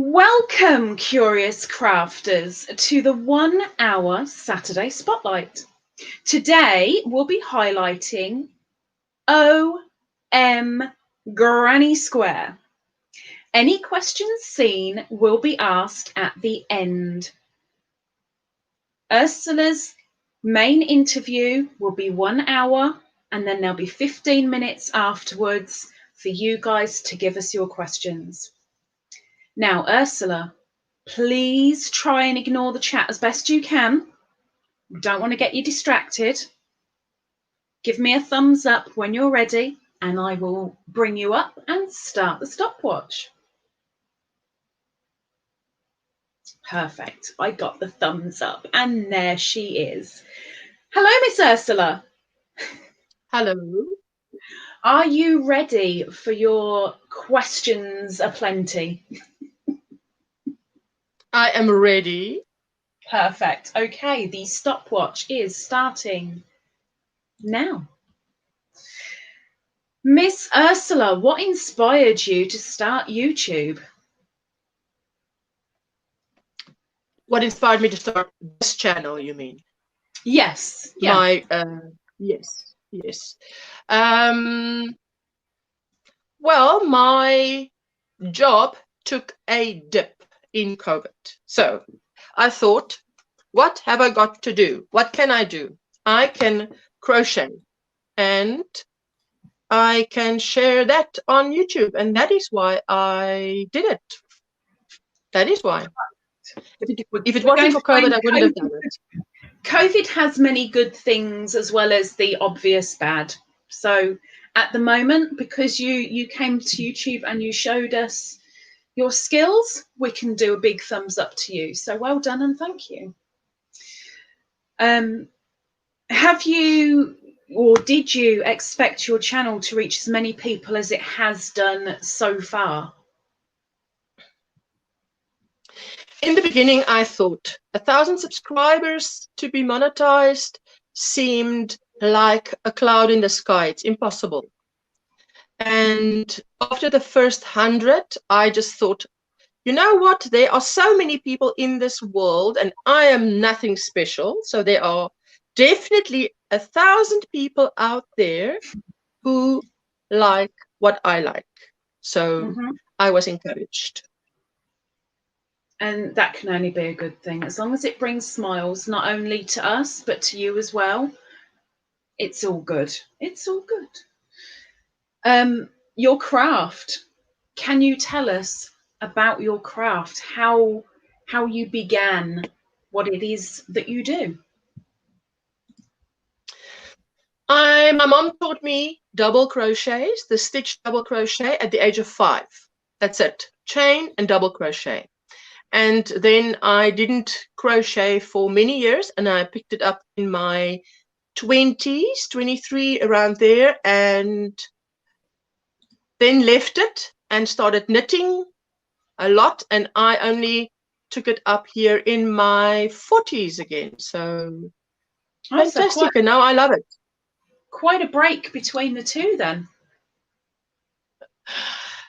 Welcome, curious crafters, to the 1 hour Saturday Spotlight. Today we'll be highlighting OMGrannySquare. Any questions seen will be asked at the end. Ursula's main interview will be 1 hour, and then there'll be 15 minutes afterwards for you guys to give us your questions. Now, Ursula, please try and ignore the chat as best you can. Don't want to get you distracted. Give me a thumbs up when you're ready, and I will bring you up and start the stopwatch. Perfect. I got the thumbs up, and there she is. Hello, Miss Ursula. Hello. Are you ready for your questions aplenty? I am ready. Perfect. Okay, the stopwatch is starting now. Miss Ursula, what inspired you to start YouTube? What inspired me to start this channel, you mean? Yes. Yeah. Yes. Well, my job took a dip in COVID. So I thought, what have I got to do? What can I do? I can crochet and I can share that on YouTube. And that is why I did it. That is why. If it wasn't for COVID, I wouldn't have done it. COVID has many good things as well as the obvious bad. So at the moment, because you came to YouTube and you showed us your skills, we can do a big thumbs up to you. So well done and thank you. Have you or did you expect your channel to reach as many people as it has done so far? In the beginning, I thought 1,000 subscribers to be monetized seemed like a cloud in the sky. It's impossible. And after the first 100, I just thought, you know what? There are so many people in this world and I am nothing special. So there are definitely 1,000 people out there who like what I like. So I was encouraged. And that can only be a good thing. As long as it brings smiles, not only to us, but to you as well, it's all good. It's all good. Your craft. Can you tell us about your craft? How you began, what it is that you do? My mom taught me double crochets, the stitch double crochet at the age of 5. That's it. Chain and double crochet. And then I didn't crochet for many years, and I picked it up in my 20s, 23, around there, and then left it and started knitting a lot. And I only took it up here in my 40s again. So fantastic, and now I love it. Quite a break between the two then.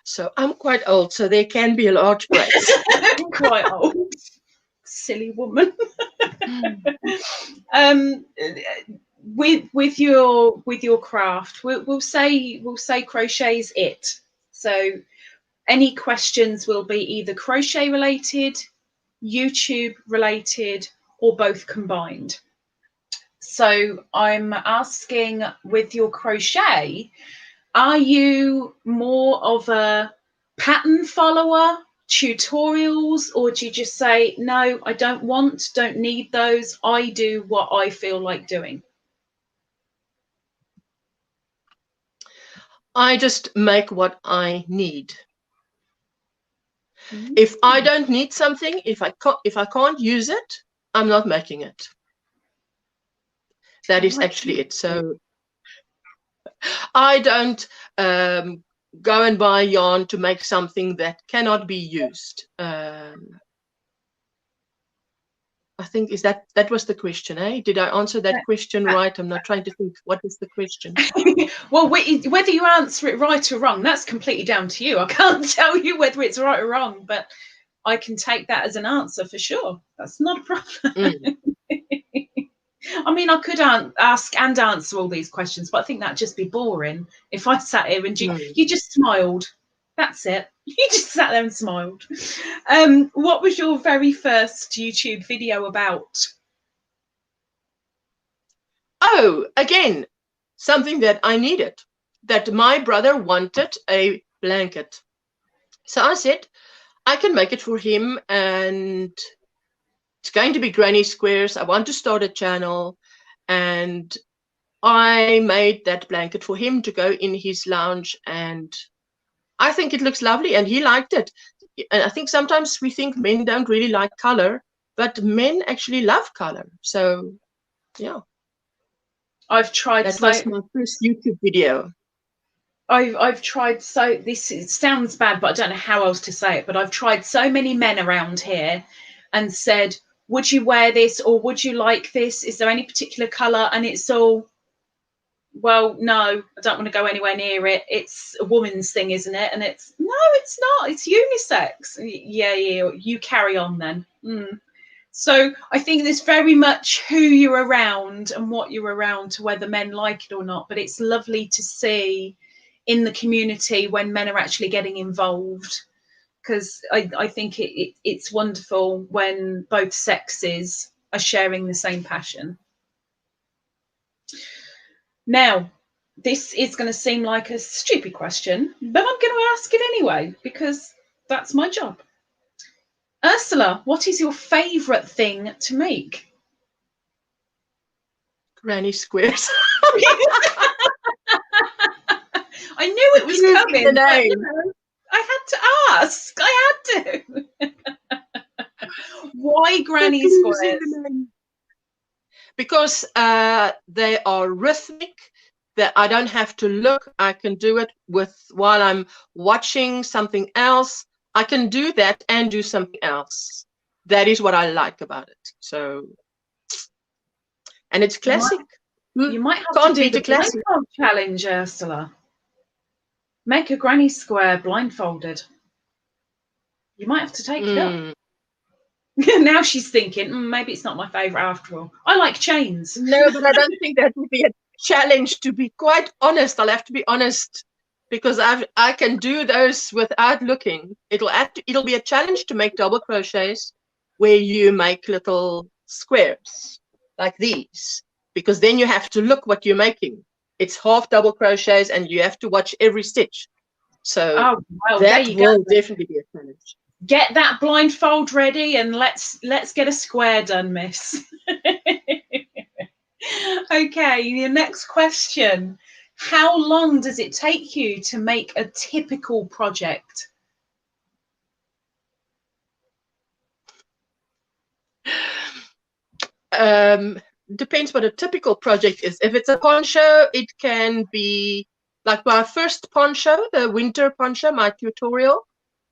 So I'm quite old, so there can be a large break. Quite old, silly woman. With your craft, we'll say crochet's it. So any questions will be either crochet related, YouTube related, or both combined. So I'm asking, with your crochet, are you more of a pattern follower, tutorials, or do you just say, no, I don't need those, I do what I feel like doing? I just make what I need. If I don't need something, if I can't use it, I'm not making it. That is actually it. So I don't go and buy yarn to make something that cannot be used. I think that was the question, eh? Did I answer that question right? I'm not trying to think. What is the question? Well, whether you answer it right or wrong, that's completely down to you. I can't tell you whether it's right or wrong, but I can take that as an answer for sure. That's not a problem. Mm. I mean, I could ask and answer all these questions, but I think that'd just be boring if I sat here and you just smiled. That's it. You just sat there and smiled. What was your very first YouTube video about? Oh, again, something that I needed, that my brother wanted a blanket. So I said, I can make it for him, and it's going to be Granny Squares. I want to start a channel, and I made that blanket for him to go in his lounge, and I think it looks lovely, and he liked it. And I think sometimes we think men don't really like color, but men actually love color. So, yeah. I've tried. That was my first YouTube video. I've tried it sounds bad, but I don't know how else to say it. But I've tried so many men around here and said, would you wear this, or would you like this? Is there any particular colour? And it's all, well, no, I don't want to go anywhere near it. It's a woman's thing, isn't it? And it's, no, it's not. It's unisex. Yeah, you carry on then. So I think there's very much who you're around and what you're around to whether men like it or not. But it's lovely to see in the community when men are actually getting involved, because I think it's wonderful when both sexes are sharing the same passion. Now, this is going to seem like a stupid question, but I'm going to ask it anyway because that's my job. Ursula, what is your favourite thing to make? Granny Squares. I knew it was coming. But, you know, I had to ask. I had to. Why Granny Squares? Because they are rhythmic. That I don't have to look. I can do it while I'm watching something else. I can do that and do something else. That is what I like about it. So, and it's classic. You might have to do the blindfold challenge, Ursula. Make a Granny Square blindfolded. You might have to take it up. Now she's thinking, maybe it's not my favourite after all. I like chains. No, but I don't think that would be a challenge, to be quite honest. I'll have to be honest, because I can do those without looking. It'll be a challenge to make double crochets where you make little squares like these, because then you have to look what you're making. It's half double crochets and you have to watch every stitch. So that will definitely be a challenge. Get that blindfold ready and let's get a square done, miss. Okay, the next question. How long does it take you to make a typical project? Depends what a typical project is. If it's a poncho, it can be like my first poncho, the winter poncho, my tutorial,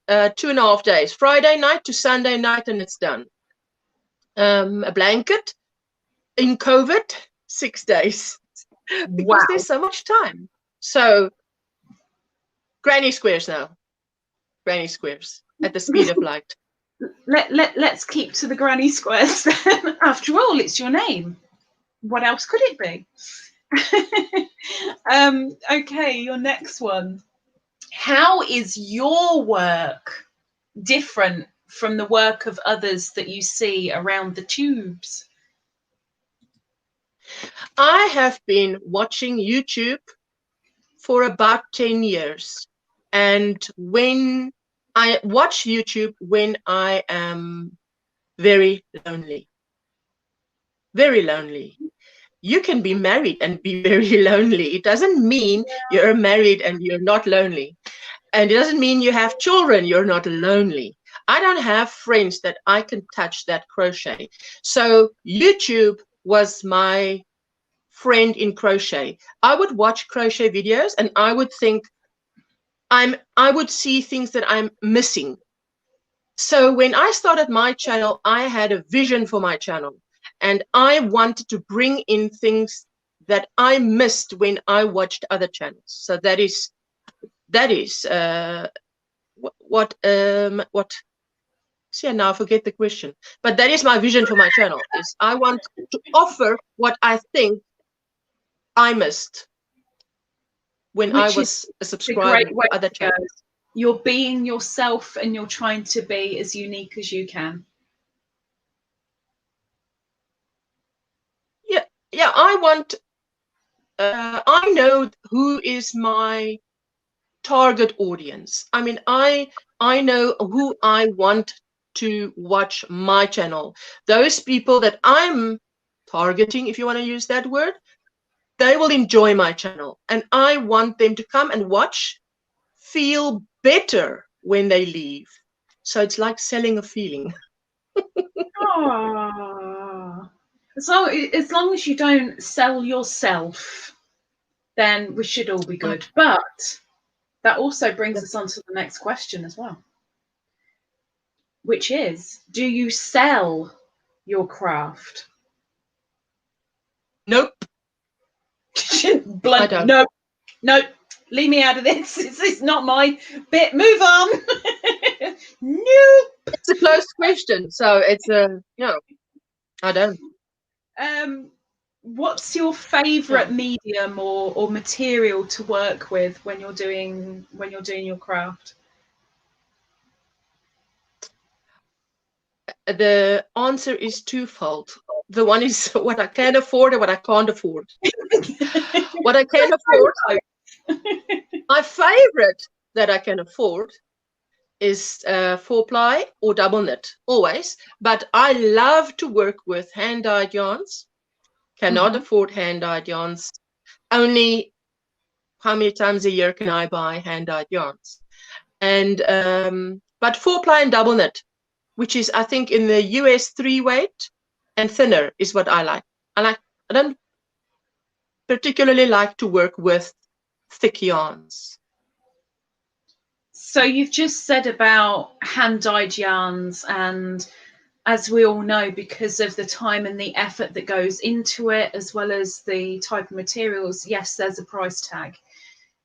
2.5 days, Friday night to Sunday night, and it's done. A blanket in COVID, 6 days, because there's so much time. So Granny Squares now. Granny Squares at the speed of light. Let's keep to the Granny Squares then. After all, it's your name. What else could it be? Okay, your next one. How is your work different from the work of others that you see around the tubes? I have been watching YouTube for about 10 years. And when I watch YouTube when I am very lonely. Very lonely. You can be married and be very lonely. It doesn't mean you're married and you're not lonely. And it doesn't mean you have children, you're not lonely. I don't have friends that I can touch that crochet. So YouTube was my friend in crochet. I would watch crochet videos and I would think, I would see things that I'm missing. So when I started my channel, I had a vision for my channel. And I wanted to bring in things that I missed when I watched other channels. So that is what See, now I forget the question. But that is my vision for my channel. Is I want to offer what I think I missed when I Which is was a a subscriber great way to other to go. channels. You're being yourself and you're trying to be as unique as you can. Yeah, I want, I know who is my target audience. I mean, I know who I want to watch my channel. Those people that I'm targeting, if you want to use that word, they will enjoy my channel. And I want them to come and watch, feel better when they leave. So it's like selling a feeling. Oh. As long as you don't sell yourself, then we should all be good. But that also brings us on to the next question as well, which is, do you sell your craft? Nope. Blunt, no, leave me out of this. It's not my bit. Move on. No. It's a closed question, so it's a no. I don't. What's your favorite medium or material to work with when you're doing your craft? The answer is twofold. The one is what I can afford and what I can't afford. What I can afford, my favorite that I can afford is 4-ply or double knit, always. But I love to work with hand-dyed yarns. Cannot afford hand-dyed yarns. Only how many times a year can I buy hand-dyed yarns? And but 4-ply and double knit, which is, I think, in the US 3-weight and thinner is what I like. I don't particularly like to work with thick yarns. So you've just said about hand-dyed yarns, and as we all know, because of the time and the effort that goes into it, as well as the type of materials, yes, there's a price tag.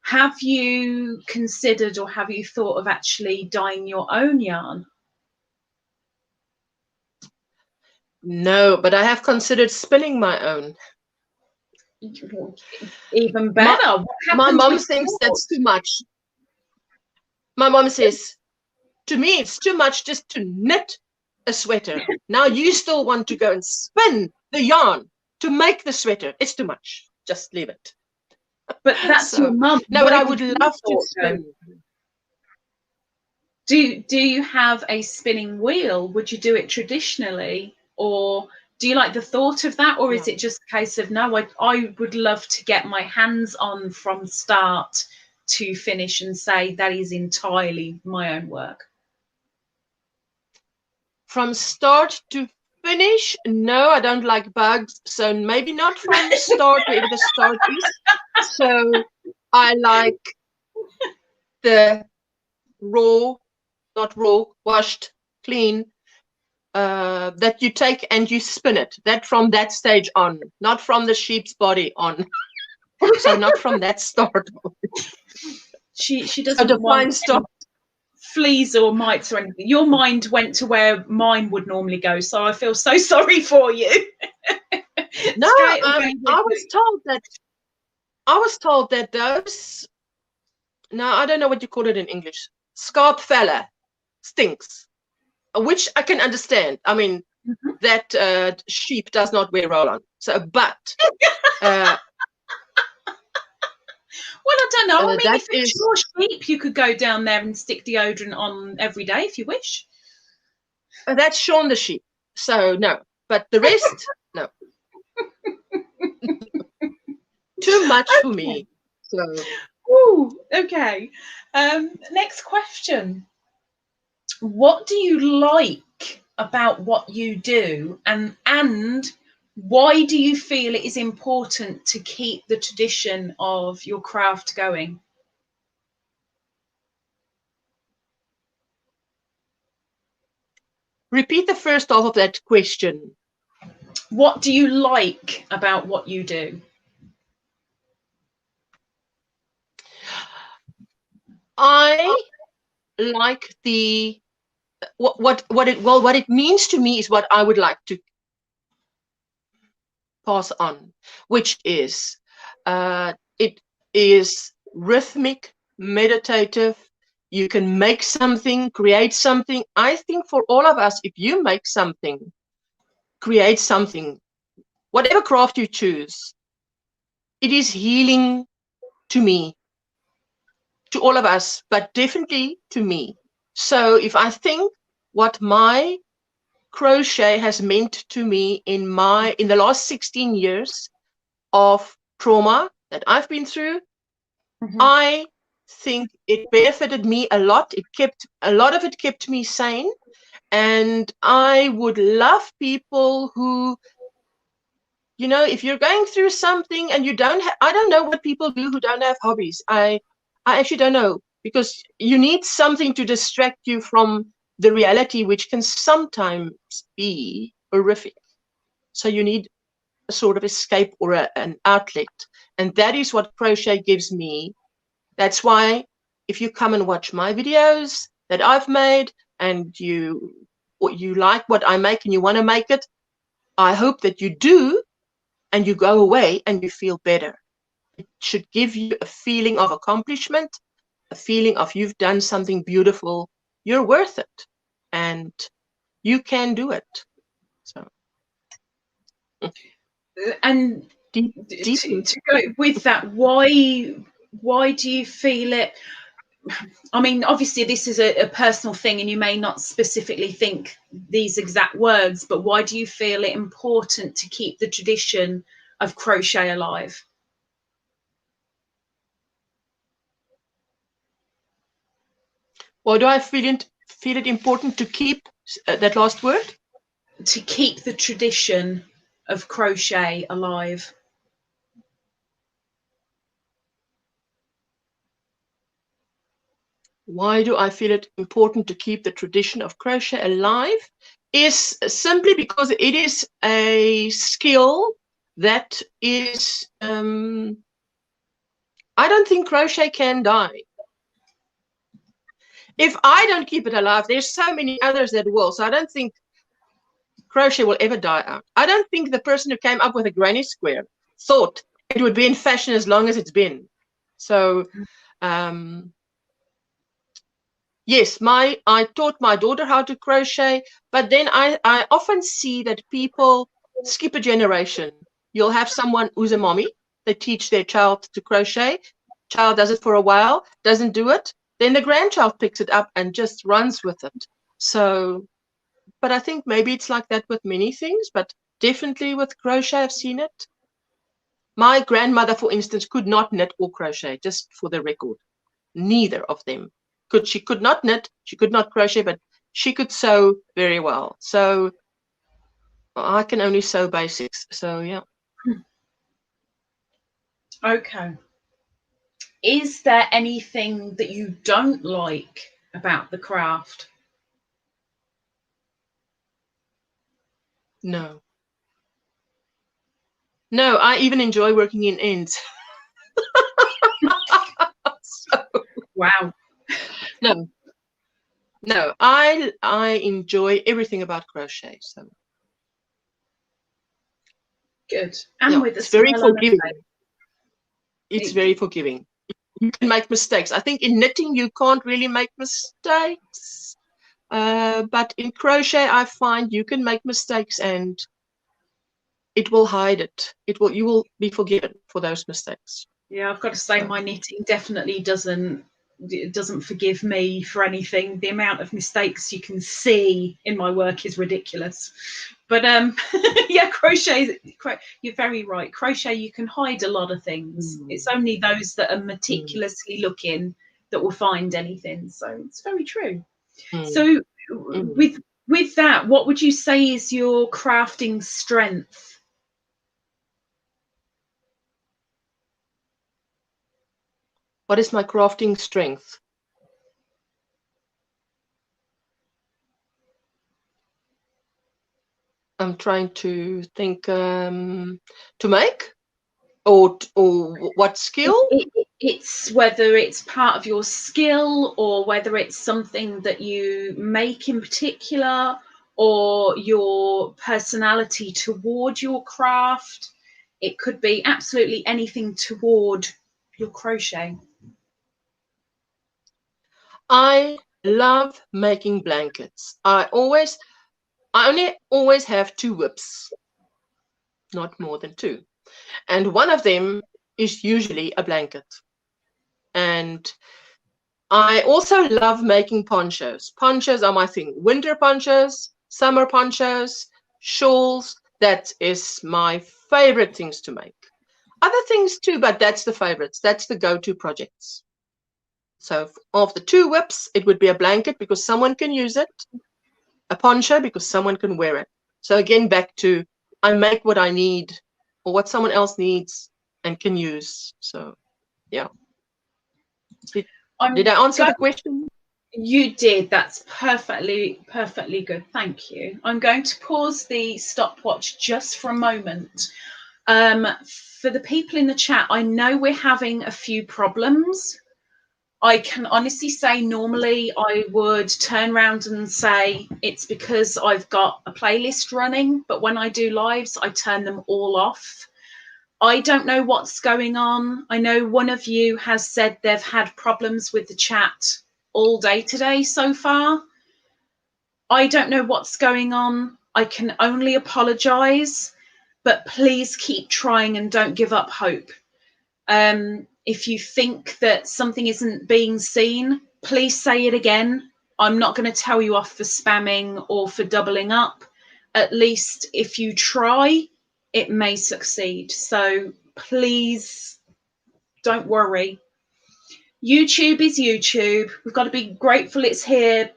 Have you considered or have you thought of actually dyeing your own yarn? No, but I have considered spinning my own. Even better. My mom thinks that's too much. My mom says, to me, it's too much just to knit a sweater. Now you still want to go and spin the yarn to make the sweater. It's too much. Just leave it. But that's so, your mum. No, but I would love to spin. Do you have a spinning wheel? Would you do it traditionally, or do you like the thought of that, or is it just a case of no? I would love to get my hands on from start to finish and say that is entirely my own work. From start to finish, no, I don't like bugs, so maybe not from the start, wherever the start is. So I like the raw, not raw, washed, clean, that you take and you spin it. That from that stage on, not from the sheep's body on. So not from that start. She doesn't want fleas or mites or anything. Your mind went to where mine would normally go, so I feel so sorry for you. No, I was told that those, now I don't know what you call it in English, scarp fella stinks, which I can understand. I mean, that sheep does not wear roll-on. So, but well, I don't know. I mean, if it's your sheep, you could go down there and stick deodorant on every day if you wish. That's Sean the sheep. So no, but the rest, no. Too much for me. So. Ooh, okay. Next question. What do you like about what you do, and why do you feel it is important to keep the tradition of your craft going? Repeat the first half of that question. What do you like about what you do? I like the what it means to me is what I would like to pass on, which is it is rhythmic, meditative. You can make something, create something. I think for all of us, if you make something, create something, whatever craft you choose, it is healing to me, to all of us, but definitely to me. So if I think what my crochet has meant to me in the last 16 years of trauma that I've been through, I think it benefited me a lot. A lot of it kept me sane. And I would love people who, you know, if you're going through something and you don't I don't know what people do who don't have hobbies. I actually don't know, because you need something to distract you from the reality, which can sometimes be horrific. So you need a sort of escape or an outlet. And that is what crochet gives me. That's why if you come and watch my videos that I've made and you like what I make and you want to make it, I hope that you do, and you go away and you feel better. It should give you a feeling of accomplishment, a feeling of you've done something beautiful. You're worth it, and you can do it. So, and deep. To go with that, why do you feel it? I mean, obviously this is a personal thing and you may not specifically think these exact words, but why do you feel it important to keep the tradition of crochet alive? Why do I feel it important to keep that last word? To keep the tradition of crochet alive. Why do I feel it important to keep the tradition of crochet alive? Is simply because it is a skill that is, I don't think crochet can die. If I don't keep it alive, there's so many others that will. So I don't think crochet will ever die out. I don't think the person who came up with a granny square thought it would be in fashion as long as it's been. So, yes, I taught my daughter how to crochet, but then I often see that people skip a generation. You'll have someone who's a mommy, they teach their child to crochet, child does it for a while, doesn't do it, then the grandchild picks it up and just runs with it. So, but I think maybe it's like that with many things, but definitely with crochet, I've seen it. My grandmother, for instance, could not knit or crochet, just for the record. Neither of them. She could not knit, she could not crochet, but she could sew very well. So I can only sew basics. So yeah. Okay. Is there anything that you don't like about the craft? No. No, I even enjoy working in ends. So, wow. No. No, I enjoy everything about crochet. So Good. And yeah, with a it's very smile on forgiving. the face. It's very forgiving. You can make mistakes. I think in knitting you can't really make mistakes. But in crochet I find you can make mistakes and it will hide it. You will be forgiven for those mistakes. Yeah, I've got to say my knitting definitely doesn't forgive me for anything. The amount of mistakes you can see in my work is ridiculous. But yeah, crochet, you're very right. Crochet, you can hide a lot of things. It's only those that are meticulously looking that will find anything. So it's very true. So with that, what would you say is your crafting strength? What is my crafting strength? I'm trying to think, to make or what skill? it's whether it's part of your skill or whether it's something that you make in particular or your personality toward your craft. It could be absolutely anything toward your crochet. I love making blankets. I only always have 2 whips, not more than 2. And one of them is usually a blanket. And I also love making ponchos. Ponchos are my thing. Winter ponchos, summer ponchos, shawls. That is my favorite things to make. Other things too, but that's the favorites. That's the go-to projects. So of the 2 whips, it would be a blanket because someone can use it, a poncho because someone can wear it. So again, back to I make what I need or what someone else needs and can use. So yeah. Did I answer the question? You did. That's perfectly good. Thank you. I'm going to pause the stopwatch just for a moment. For the people in the chat, I know we're having a few problems. I can honestly say normally I would turn around and say it's because I've got a playlist running, but when I do lives, I turn them all off. I don't know what's going on. I know one of you has said they've had problems with the chat all day today so far. I don't know what's going on. I can only apologize, but please keep trying and don't give up hope. If you think that something isn't being seen, please say it again. I'm not going to tell you off for spamming or for doubling up. At least if you try, it may succeed. So please don't worry. YouTube is YouTube. We've got to be grateful it's here,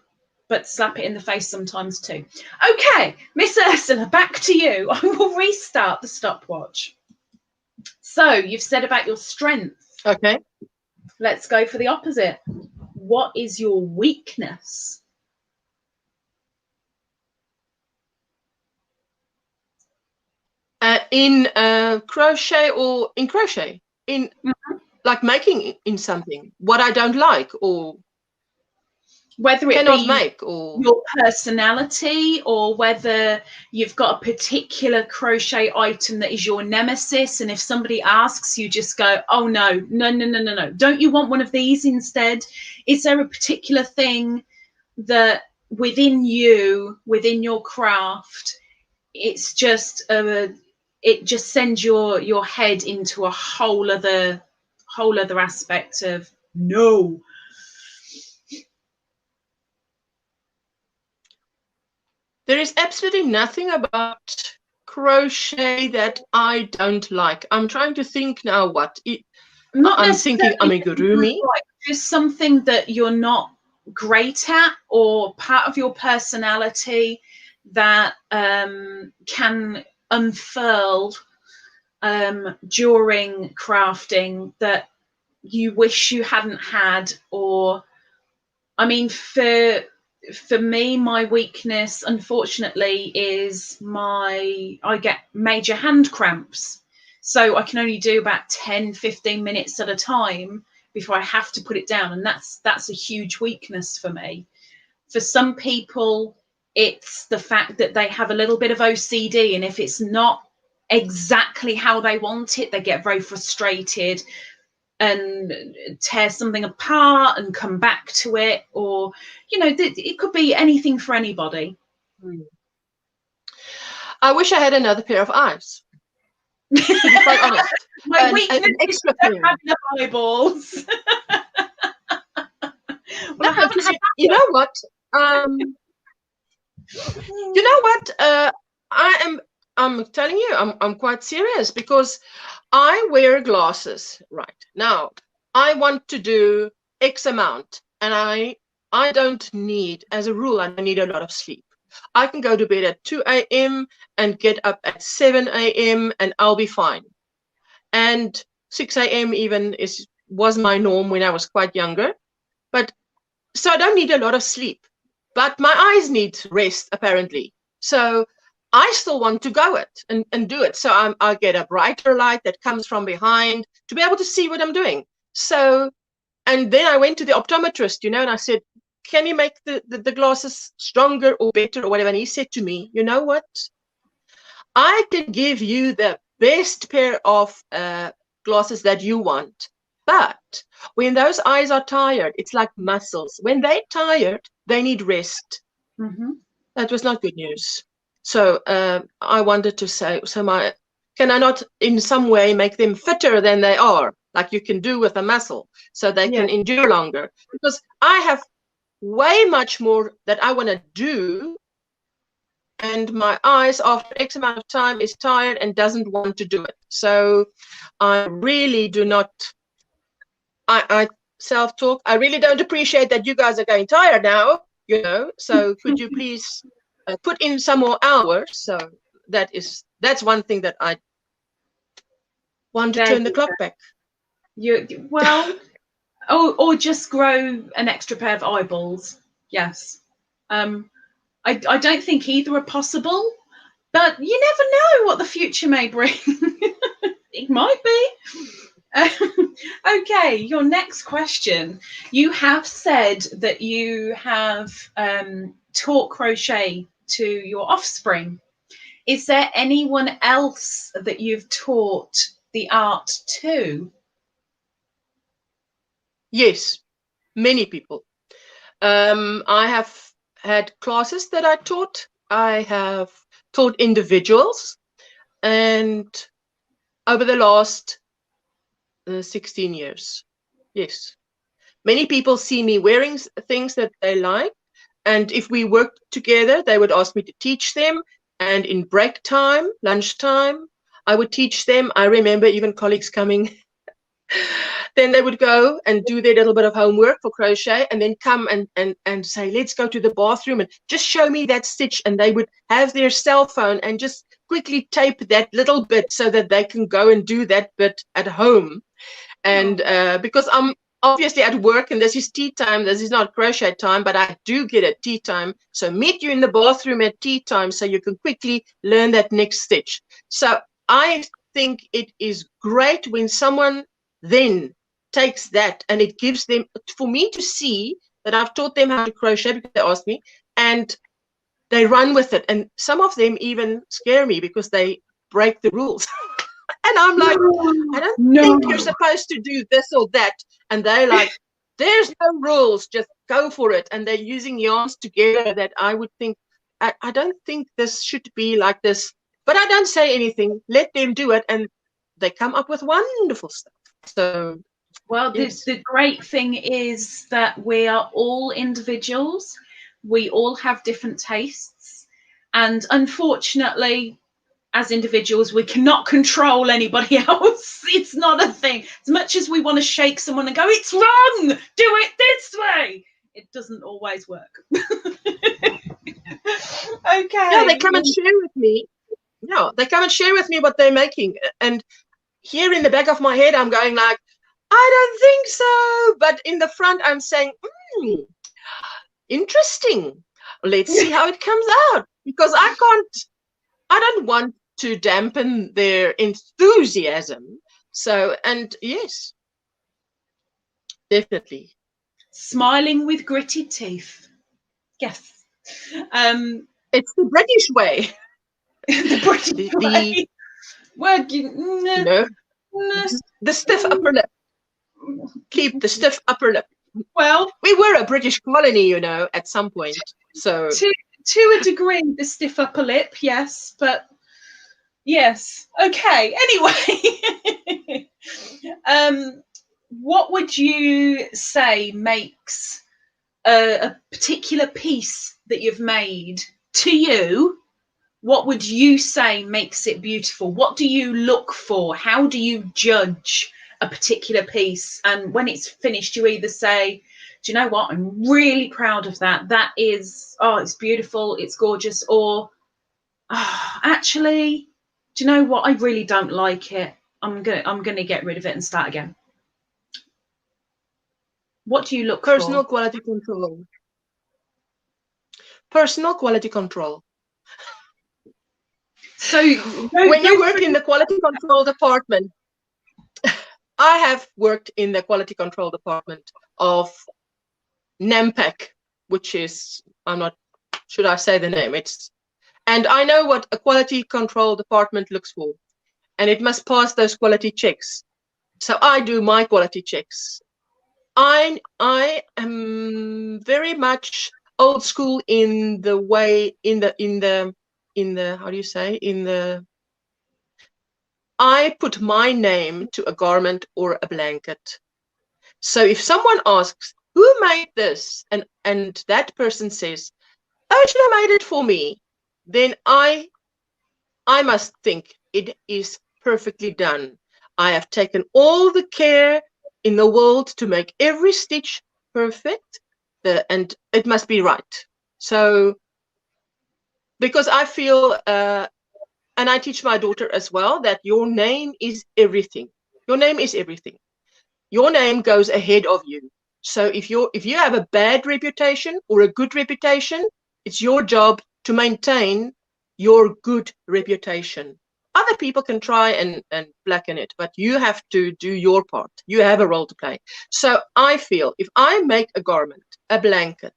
but slap it in the face sometimes too. Okay, Miss Ursula, back to you. I will restart the stopwatch. So you've said about your strength. Okay. Let's go for the opposite. What is your weakness? In crochet or in crochet? In like making in something, what I don't like or whether it cannot be make or your personality or whether you've got a particular crochet item that is your nemesis, and if somebody asks you just go, oh no, don't you want one of these instead? Is there a particular thing that within you, within your craft, it's just it just sends your head into a whole other aspect of no? There is absolutely nothing about crochet that I don't like. I'm trying to think now what not I'm thinking amigurumi. Just something that you're not great at or part of your personality that can unfurl during crafting that you wish you hadn't had. Or I mean, for me, my weakness, unfortunately, is I get major hand cramps. So I can only do about 10-15 minutes at a time before I have to put it down. And that's a huge weakness for me. For some people, it's the fact that they have a little bit of OCD. And if it's not exactly how they want it, they get very frustrated and tear something apart and come back to it, or it could be anything for anybody. I wish I had another pair of eyes, to be quite honest. My weakness an extra is having eyeballs. Well, you know what? You know what? I'm telling you, I'm quite serious because I wear glasses right now. I want to do X amount, and I don't need, as a rule, I don't need a lot of sleep. I can go to bed at 2 a.m. and get up at 7 a.m. and I'll be fine. And 6 a.m. even was my norm when I was quite younger. But so I don't need a lot of sleep. But my eyes need rest, apparently. So I still want to go it and do it. So I get a brighter light that comes from behind to be able to see what I'm doing. So, and then I went to the optometrist, you know, and I said, can you make the glasses stronger or better or whatever? And he said to me, you know what? I can give you the best pair of glasses that you want. But when those eyes are tired, it's like muscles. When they're tired, they need rest. Mm-hmm. That was not good news. So I wanted to say, can I not in some way make them fitter than they are, like you can do with a muscle, so they can endure longer? Because I have way much more that I want to do, and my eyes after X amount of time is tired and doesn't want to do it. So I really do not, I self-talk, I really don't appreciate that you guys are getting tired now, you know, so could you please put in some more hours? So that's one thing that I want to turn the clock back. Well, or just grow an extra pair of eyeballs. Yes. I don't think either are possible, but you never know what the future may bring. It might be. Okay, your next question. You have said that you have taught crochet to your offspring. Is there anyone else that you've taught the art to? Yes, many people. I have had classes that I taught. I have taught individuals, and over the last 16 years, yes. Many people see me wearing things that they like, and if we worked together, they would ask me to teach them, and in break time, lunchtime, I would teach them. I remember even colleagues coming. Then they would go and do their little bit of homework for crochet, and then come and say, let's go to the bathroom and just show me that stitch. And they would have their cell phone and just quickly tape that little bit so that they can go and do that bit at home. And because I'm obviously at work and this is tea time, this is not crochet time, but I do get at tea time. So meet you in the bathroom at tea time so you can quickly learn that next stitch. So I think it is great when someone then takes that and it gives them, for me to see that I've taught them how to crochet because they asked me, and they run with it. And some of them even scare me because they break the rules. And I'm like, I don't think you're supposed to do this or that. And they're like, there's no rules, just go for it. And they're using yarns together that I would think, I don't think this should be like this. But I don't say anything, let them do it. And they come up with wonderful stuff. So, well, yes. The great thing is that we are all individuals. We all have different tastes. And unfortunately, as individuals, we cannot control anybody else. It's not a thing. As much as we want to shake someone and go, it's wrong, do it this way, it doesn't always work. Okay. Yeah, they come and share with me. No, they come and share with me what they're making. And here in the back of my head, I'm going like, I don't think so. But in the front, I'm saying, interesting. Let's see how it comes out. Because I don't want to dampen their enthusiasm. So, and yes, definitely. Smiling with gritted teeth. Yes. It's the British way. The British way. Well, the stiff upper lip. Keep the stiff upper lip. Well, we were a British colony, you know, at some point. So to a degree, the stiff upper lip, yes, but yes. Okay. Anyway, what would you say makes a particular piece that you've made to you? What would you say makes it beautiful? What do you look for? How do you judge a particular piece? And when it's finished, you either say, do you know what, I'm really proud of that. That is, oh, it's beautiful, it's gorgeous. Or, oh, actually, do you know what, I really don't like it. I'm gonna get rid of it and start again. What do you look for? Personal quality control. Personal quality control. So when you work in the quality control department, I have worked in the quality control department of Nampak, which is, I'm not, should I say the name? And I know what a quality control department looks for, and it must pass those quality checks. So I do my quality checks. I am very much old school in the way, in the how do you say, I put my name to a garment or a blanket. So if someone asks, who made this? And that person says, Ursula made it for me, then I must think it is perfectly done. I have taken all the care in the world to make every stitch perfect, and it must be right. So, because I feel, and I teach my daughter as well, that your name is everything. Your name is everything. Your name goes ahead of you. So if you have a bad reputation or a good reputation, it's your job to maintain your good reputation. Other people can try and blacken it, but you have to do your part. You have a role to play. So I feel if I make a garment, a blanket,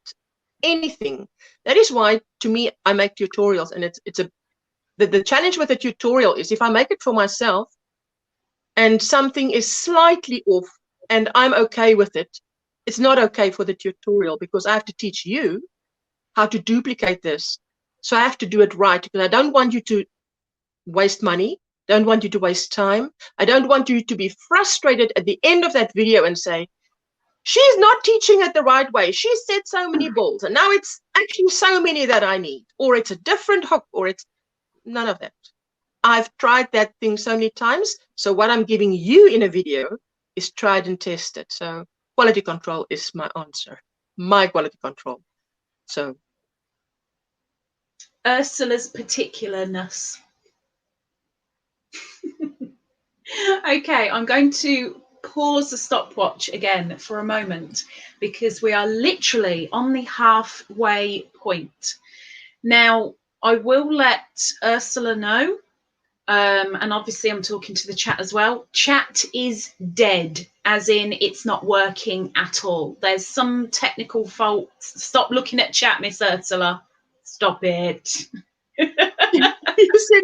anything, that is why, to me, I make tutorials, and the challenge with a tutorial is if I make it for myself and something is slightly off and I'm okay with it, it's not okay for the tutorial, because I have to teach you how to duplicate this. So I have to do it right, because I don't want you to waste money, don't want you to waste time. I don't want you to be frustrated at the end of that video and say, she's not teaching it the right way. She said so many balls, and now it's actually so many that I need, or it's a different hook, or it's none of that. I've tried that thing so many times. So what I'm giving you in a video is tried and tested. So quality control is my answer. My quality control. So Ursula's particularness. Okay, I'm going to pause the stopwatch again for a moment, because we are literally on the halfway point. Now, I will let Ursula know, and obviously I'm talking to the chat as well. Chat is dead, as in it's not working at all. There's some technical faults. Stop looking at chat, Miss Ursula. Stop it. You said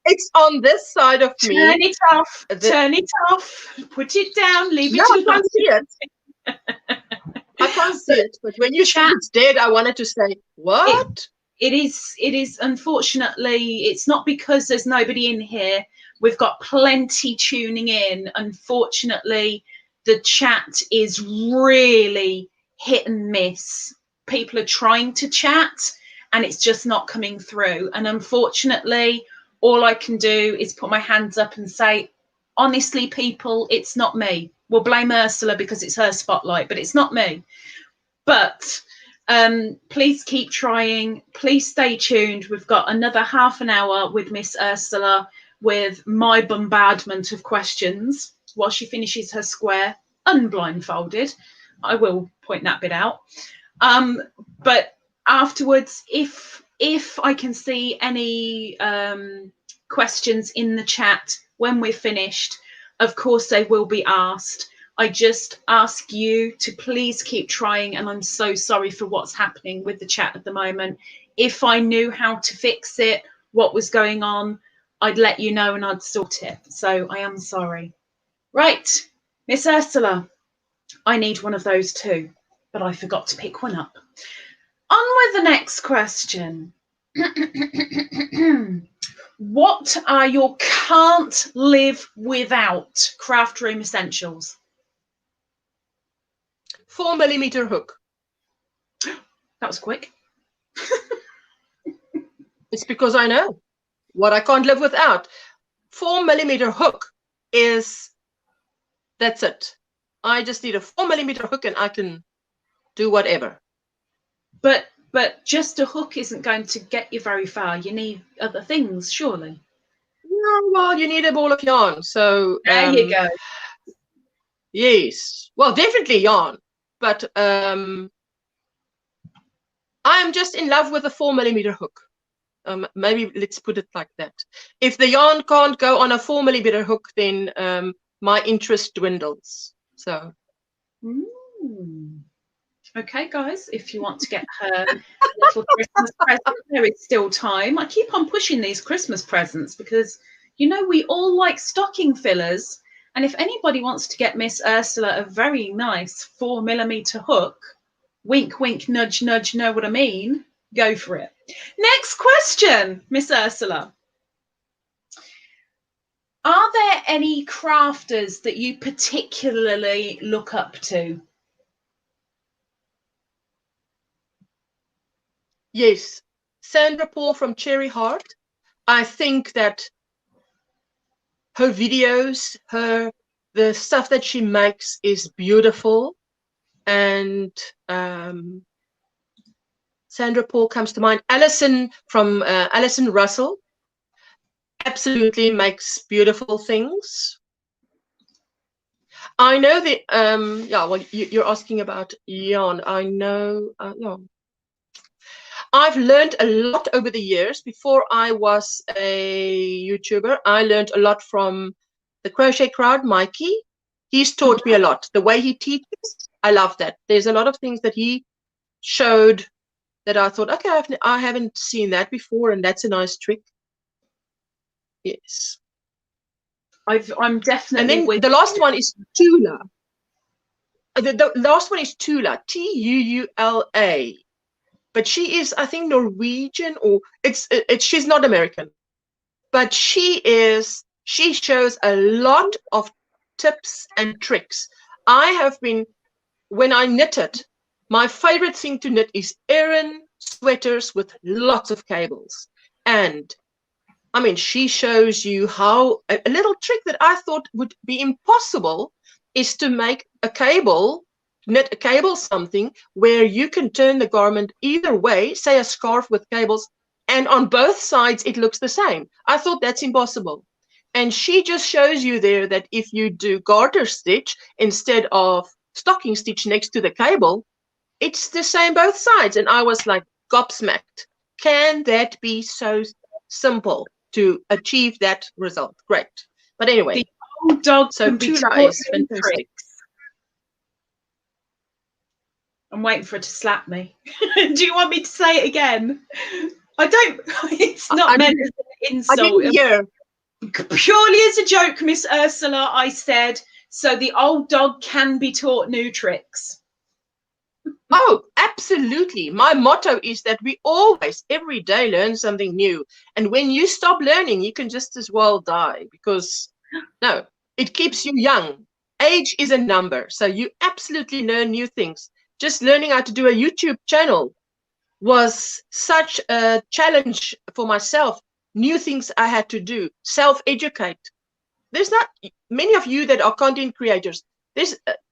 it's on this side of me. Turn it off. Turn it off. Put it down. Leave it alone. I can't see it. I can't see it. But when you said it's dead, I wanted to say, what? It is unfortunately, it's not because there's nobody in here. We've got plenty tuning in. Unfortunately, the chat is really hit and miss. People are trying to chat and it's just not coming through. And unfortunately, all I can do is put my hands up and say, honestly, people, it's not me. We'll blame Ursula because it's her spotlight, but it's not me. But please keep trying. Please stay tuned. We've got another half an hour with Miss Ursula, with my bombardment of questions while she finishes her square unblindfolded. I will point that bit out. But afterwards, if I can see any questions in the chat when we're finished, of course they will be asked. I just ask you to please keep trying, and I'm so sorry for what's happening with the chat at the moment. If I knew how to fix it, what was going on, I'd let you know and I'd sort it. So I am sorry. Right, Miss Ursula, I need one of those too, but I forgot to pick one up. On with the next question. What are your can't live without craft room essentials? 4mm hook. That was quick. It's because I know what I can't live without. 4mm hook is, that's it. I just need a 4mm hook and I can do whatever. But just a hook isn't going to get you very far. You need other things, surely. Yeah, well, you need a ball of yarn. So there you go. Yes. Well, definitely yarn. But I'm just in love with a 4mm hook. Maybe let's put it like that. If the yarn can't go on a 4mm hook, then my interest dwindles. So. Okay, guys, if you want to get her little Christmas present, there is still time. I keep on pushing these Christmas presents because, you know, we all like stocking fillers. And if anybody wants to get Miss Ursula a very nice 4mm hook, wink, wink, nudge, nudge, know what I mean? Go for it. Next question, Miss Ursula. Are there any crafters that you particularly look up to? Yes, Sandra Paul from Cherry Heart. I think that her videos, the stuff that she makes is beautiful. And Sandra Paul comes to mind. Alison from Alison Russell absolutely makes beautiful things. I know that, yeah, well, you're asking about yarn. I know, yeah. I've learned a lot over the years. Before I was a YouTuber, I learned a lot from the Crochet Crowd, Mikey. He's taught me a lot. The way he teaches, I love that. There's a lot of things that he showed that I thought, okay, I haven't seen that before, and that's a nice trick. Yes. I'm definitely. And then the last one is Tula. The last one is Tula, Tuula. But she is, I think, Norwegian, or she's not American. But she shows a lot of tips and tricks. When I knitted, my favorite thing to knit is Aran sweaters with lots of cables. And I mean, she shows you how a little trick that I thought would be impossible is to make a cable, knit a cable something where you can turn the garment either way, say a scarf with cables, and on both sides it looks the same. I thought that's impossible. And she just shows you there that if you do garter stitch instead of stocking stitch next to the cable, it's the same both sides. And I was like gobsmacked. Can that be so simple to achieve that result? Great. But anyway, the old dog so can be Tula is fantastic. I'm waiting for it to slap me. Do you want me to say it again? I don't. It's not meant as an insult. I didn't hear. Purely as a joke, Miss Ursula, I said, so the old dog can be taught new tricks. Oh, absolutely. My motto is that we always, every day, learn something new. And when you stop learning, you can just as well die, because, no, it keeps you young. Age is a number. So you absolutely learn new things. Just learning how to do a YouTube channel was such a challenge for myself. New things I had to do, self-educate. There's not many of you that are content creators.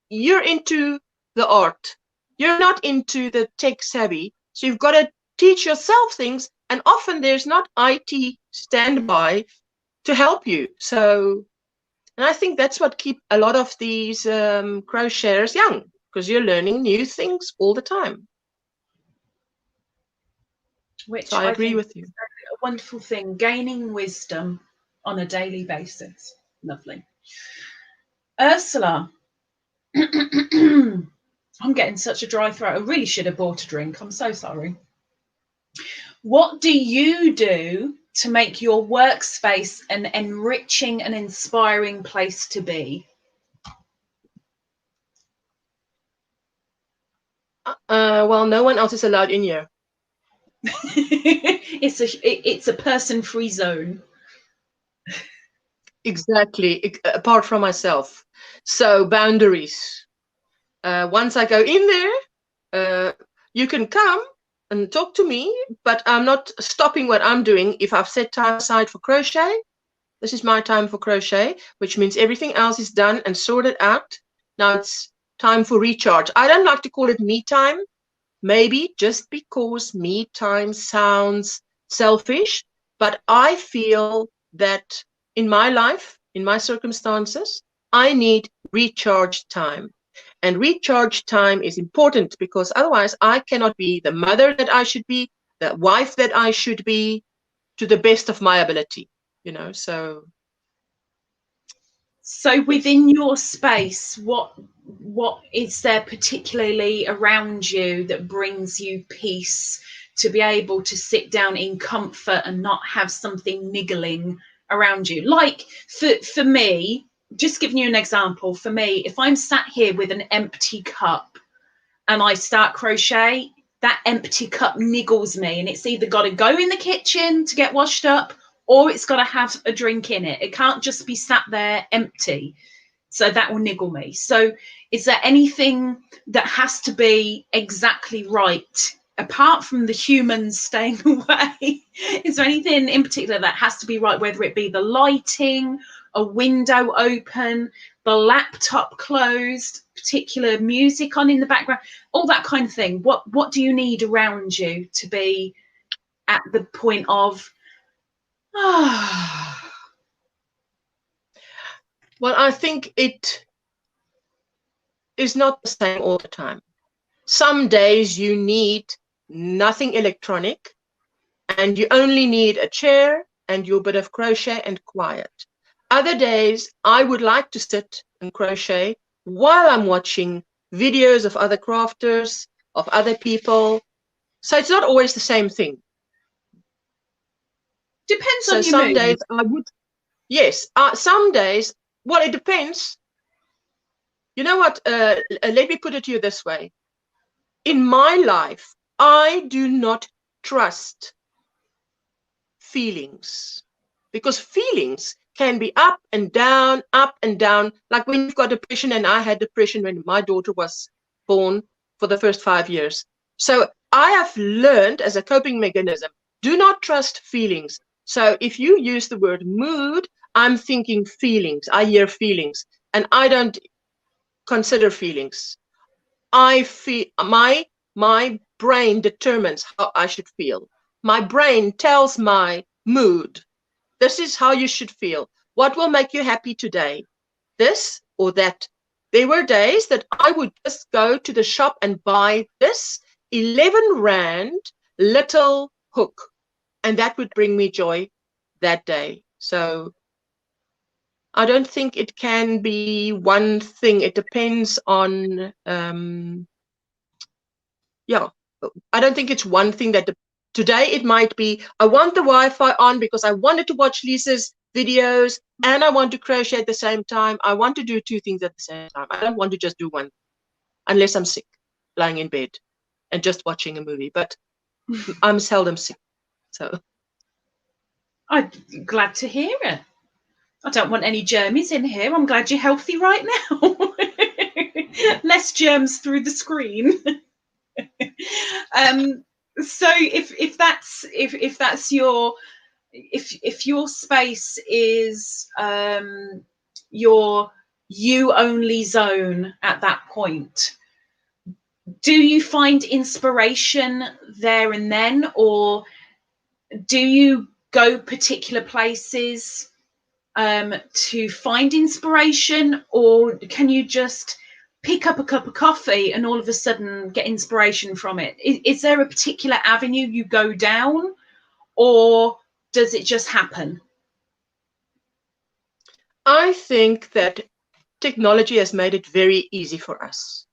You're into the art. You're not into the tech savvy. So you've got to teach yourself things. And often there's not IT standby to help you. So, and I think that's what keeps a lot of these crocheters young, because you're learning new things all the time. Which so I agree with you. A wonderful thing, gaining wisdom on a daily basis. Lovely. Ursula, I'm getting such a dry throat. I really should have bought a drink. I'm so sorry. What do you do to make your workspace an enriching and inspiring place to be? Well, no one else is allowed in here. It's a person-free zone. Exactly, apart from myself. So boundaries. Once I go in there, you can come and talk to me, but I'm not stopping what I'm doing. If I've set time aside for crochet, this is my time for crochet, which means everything else is done and sorted out. Now it's time for recharge. I don't like to call it me time. Maybe just because me time sounds selfish, but I feel that in my life, in my circumstances, I need recharge time. And recharge time is important, because otherwise I cannot be the mother that I should be, the wife that I should be, to the best of my ability, you know. So So within your space, what is there particularly around you that brings you peace, to be able to sit down in comfort and not have something niggling around you? Like for me, just giving you an example, for me, if I'm sat here with an empty cup and I start crochet, that empty cup niggles me, and it's either got to go in the kitchen to get washed up, or it's got to have a drink in it. It can't just be sat there empty. So that will niggle me. So is there anything that has to be exactly right, apart from the humans staying away? Is there anything in particular that has to be right, whether it be the lighting, a window open, the laptop closed, particular music on in the background, all that kind of thing? What do you need around you to be at the point of Well, I think it is not the same all the time. Some days you need nothing electronic, and you only need a chair and your bit of crochet and quiet. Other days, I would like to sit and crochet while I'm watching videos of other crafters, of other people. So it's not always the same thing. Depends on your some mood. days I would, yes. Some days, well, it depends. You know what? Let me put it to you this way. In my life, I do not trust feelings, because feelings can be up and down, like when you've got depression, and I had depression when my daughter was born for the first 5 years. So I have learned as a coping mechanism, do not trust feelings. So if you use the word mood, I'm thinking feelings. I hear feelings, and I don't consider feelings. I feel, my brain determines how I should feel. My brain tells my mood, this is how you should feel. What will make you happy today? This or that. There were days that I would just go to the shop and buy this 11 Rand little hook, and that would bring me joy that day. So I don't think it can be one thing. It depends on, yeah, I don't think it's one thing that today it might be, I want the Wi-Fi on because I wanted to watch Lisa's videos and I want to crochet at the same time. I want to do two things at the same time. I don't want to just do one unless I'm sick, lying in bed and just watching a movie, but I'm seldom sick. So I'm glad to hear it. I don't want any germs in here. I'm glad you're healthy right now. Less germs through the screen. So if that's your, if your space is your you only zone at that point, do you find inspiration there and then, or do you go particular places to find inspiration, or can you just pick up a cup of coffee and all of a sudden get inspiration from it? Is there a particular avenue you go down, or does it just happen? I think that technology has made it very easy for us,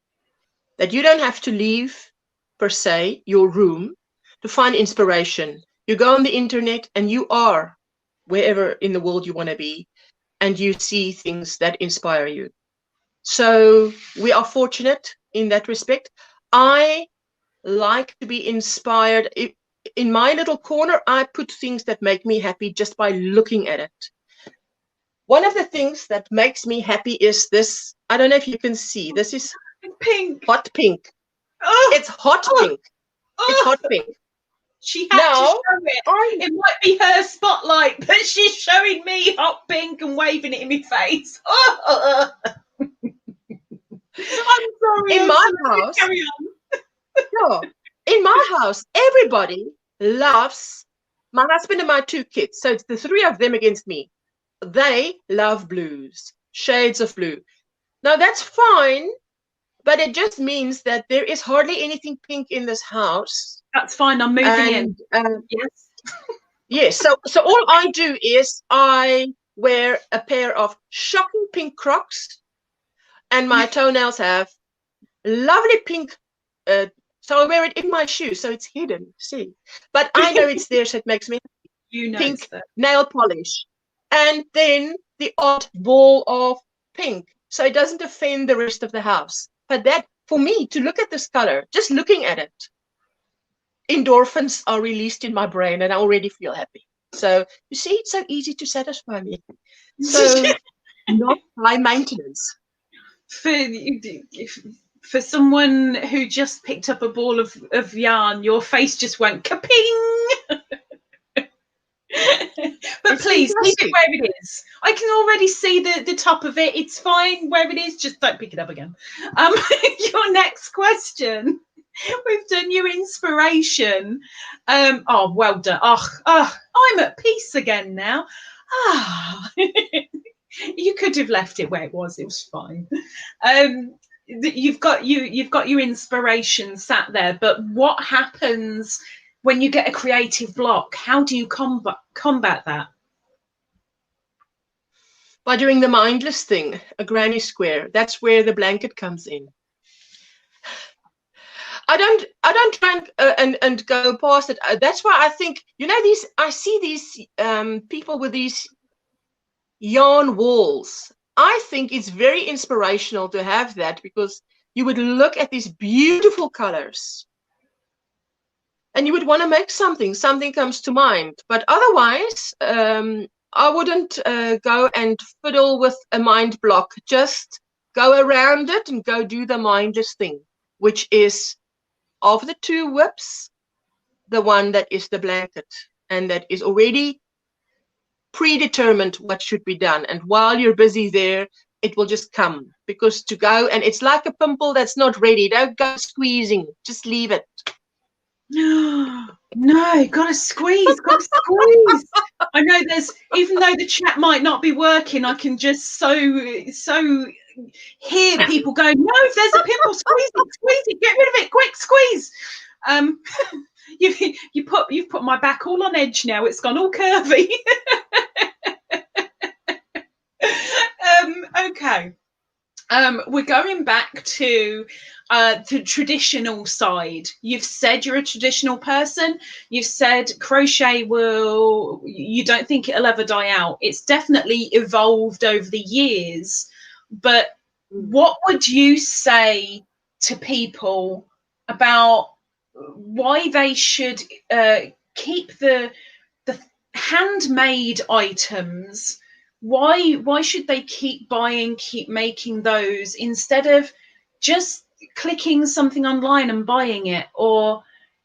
that you don't have to leave, per se, your room to find inspiration. You go on the internet and you are wherever in the world you want to be, and you see things that inspire you. So we are fortunate in that respect. I like to be inspired. In my little corner, I put things that make me happy just by looking at it. One of the things that makes me happy is this. I don't know if you can see. This is pink. Hot pink. Oh, it's hot pink. It's hot pink. She had to show it. It might be her spotlight, but she's showing me hot pink and waving it in my face. I'm sorry. In my house, carry on. No, in my house, everybody loves my husband and my two kids. So it's the three of them against me. They love blues, shades of blue. Now that's fine, but it just means that there is hardly anything pink in this house. That's fine. I'm moving in. Yes. Yes. So all I do is I wear a pair of shocking pink Crocs, and my toenails have lovely pink. So I wear it in my shoe, so it's hidden. See, but I know it's there, so it makes me You know, pink nail polish, and then the odd ball of pink, so it doesn't offend the rest of the house. But that, for me, to look at this color, just looking at it, endorphins are released in my brain, and I already feel happy. So you see, it's so easy to satisfy me. So not high maintenance. For someone who just picked up a ball of yarn, your face just went kaping. But it's please leave it where it is. I can already see the top of it. It's fine where it is. Just don't pick it up again. Your next question. We've done your inspiration. Oh, well done. I'm at peace again now. You could have left it where it was. It was fine. You've got your inspiration sat there, but what happens when you get a creative block? How do you combat that? By doing the mindless thing, a granny square. That's where the blanket comes in. I don't try and go past it. That's why I think, you know, I see these people with these yarn walls. I think it's very inspirational to have that, because you would look at these beautiful colors and you would want to make something comes to mind. But otherwise, I wouldn't go and fiddle with a mind block. Just go around it and go do the mindless thing, which is, of the two whips, the one that is the blanket, and that is already predetermined what should be done. And while you're busy there, it will just come, because to go, and it's like a pimple that's not ready. Don't go squeezing, just leave it. No, gotta squeeze. I know even though the chat might not be working, I can just so hear people going, no, if there's a pimple, squeeze it, get rid of it, quick, squeeze. You've put my back all on edge now. It's gone all curvy. Okay. We're going back to the traditional side. You've said you're a traditional person. You've said crochet you don't think it'll ever die out. It's definitely evolved over the years. But what would you say to people about why they should keep the handmade items? Why should they keep buying, keep making those, instead of just clicking something online and buying it? Or,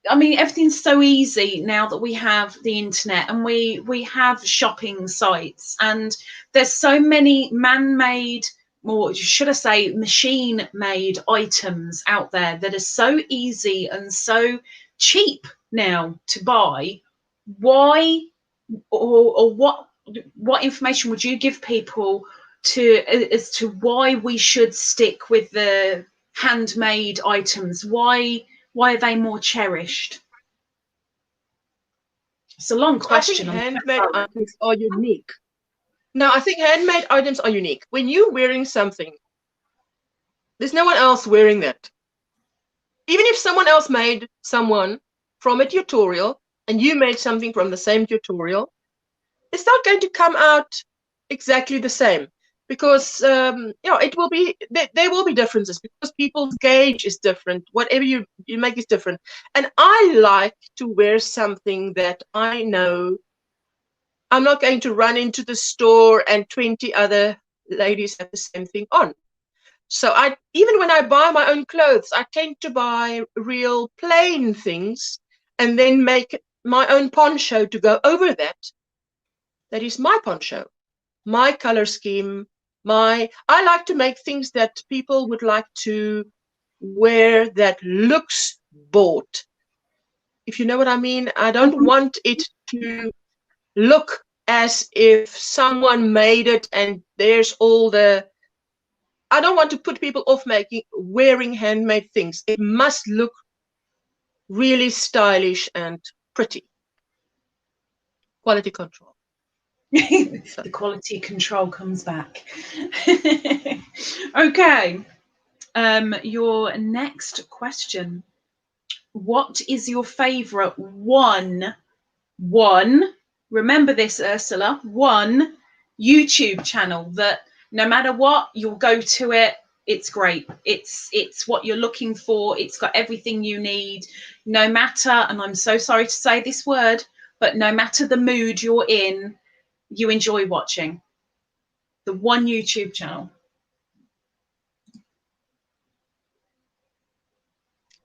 I mean, everything's so easy now that we have the internet, and we have shopping sites, and there's so many man-made, or should I say machine-made items out there that are so easy and so cheap now to buy. Why, or what information would you give people as to why we should stick with the handmade items? Why are they more cherished? It's a long question. I think handmade items are unique. No, I think handmade items are unique. When you're wearing something, there's no one else wearing that. Even if someone else made someone from a tutorial and you made something from the same tutorial, it's not going to come out exactly the same, because it will be, there will be differences, because people's gauge is different. Whatever you make is different. And I like to wear something that I know I'm not going to run into the store and 20 other ladies have the same thing on. So even when I buy my own clothes, I tend to buy real plain things and then make my own poncho to go over that. That is my poncho, my color scheme. I like to make things that people would like to wear that looks bought. If you know what I mean, I don't want it to look as if someone made it and there's all the... I don't want to put people off wearing handmade things. It must look really stylish and pretty. Quality control. The quality control comes back. Okay. Your next question. What is your favorite one, remember this, Ursula, one YouTube channel that no matter what, you'll go to it? It's great. It's what you're looking for. It's got everything you need, no matter, and I'm so sorry to say this word, but no matter the mood you're in, you enjoy watching. The one YouTube channel.